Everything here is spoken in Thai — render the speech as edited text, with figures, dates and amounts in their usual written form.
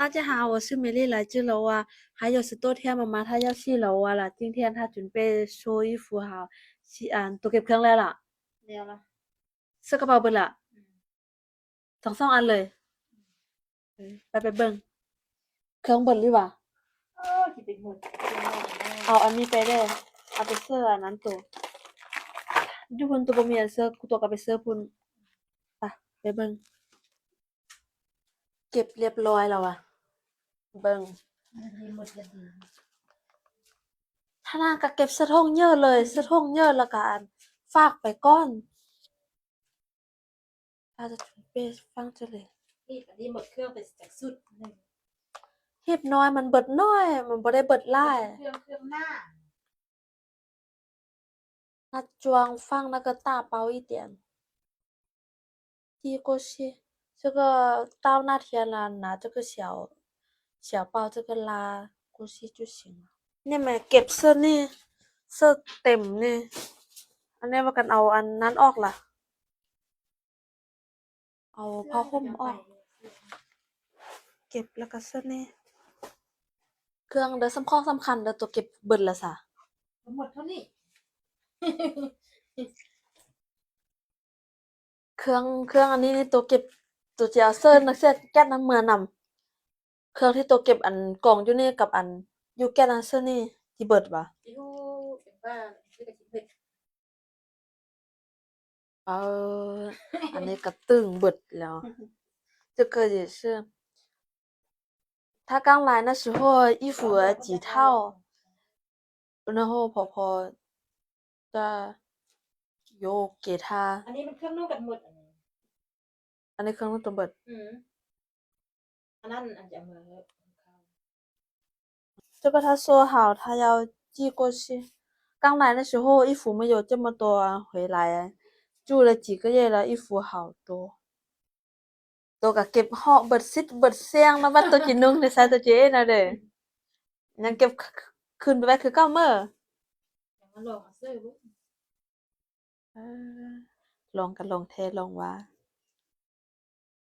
大家好，我是美丽来自楼啊，还有10多天妈妈她要去楼啊了。今天她准备收衣服好，ตัวเก็บเครื่องแล้วล่ะเร็วละเสื้อกระเป๋าเบิดละอืมสองอันเลยไปเบิ่งเครื่องเบิดหรือวะโอ้สิไปหมดเรื่องราวแน่เอาอันนี้ไปเด้อเอาไปเสื้ออันนั้นตัวอยู่พุ่นตัวบ่มีอันเสื้อกูตัวก็ไปเสื้อพุ่นไปเบิ่งเก็บเรียบร้อยแล้วอ่ะเบิ่งดีหมดละดีถ้านางก็เก็บเสื้อท่งเยอะเลยเสื้อท่งเยอะแล้วก็อันฝากไปก่อนถ้าจะchuẩn备放这里นี่อันนี้หมดเครื่องไปจากสุดหนึ่งเฮ็ดน้อยมันเบิดน้อยมันบ่ได้เบิดหลายเครื่องหน้า那装放那个大包一点，递过去。这个到那天了，拿这个小包这个拉过去就行了。นี่แม่เก็บเสื้อนี่เสื้อเต็มนี่อันนี้ว่ากันเอาอันนั้นออกล่ะเอาผ้าห่มออกเก็บแล้วก็เสื้อนี่เครื่องเด้อสำคัญเด้อตัวเก็บเบิดละซะหมดเท่านี้เครื่องอันนี้นี่ตัวเก็บตัวจะเอาเสื้อนักเสื้อแก้น้ำเมือนำเครื่องที่ตัวเก็บอันกล่องอยู่นี่กับอันอยู่แก้น้ำเสื้อนี่ที่เบิดบ่ยูเป็นว่าคือกับชีวิตเอออันนี้ก็ตึงเบิดแล้ว这个也是他刚来那时候衣服几套然后婆婆的有给他อันนี้มันเครื่องนุ่งกันหมดอันนี้เครื่องตัวเบิดอืมอันนั้นอันจะมาแล้ว这个他说好他要寄过去刚来的时候衣服没有这么多回来住了几个月了衣服好多ตัวก็เก็บเหาะเบิดซิดเบิดเสียงแล้วว่าตัวจินุ่งในไซส์ตัวเจน่ะเด้ยังเก็บคืนไปไว้คือเก่าเมื่ออย่างมาลองเอาเสื้อบุ๊กเออลองกันลองเทลองว่า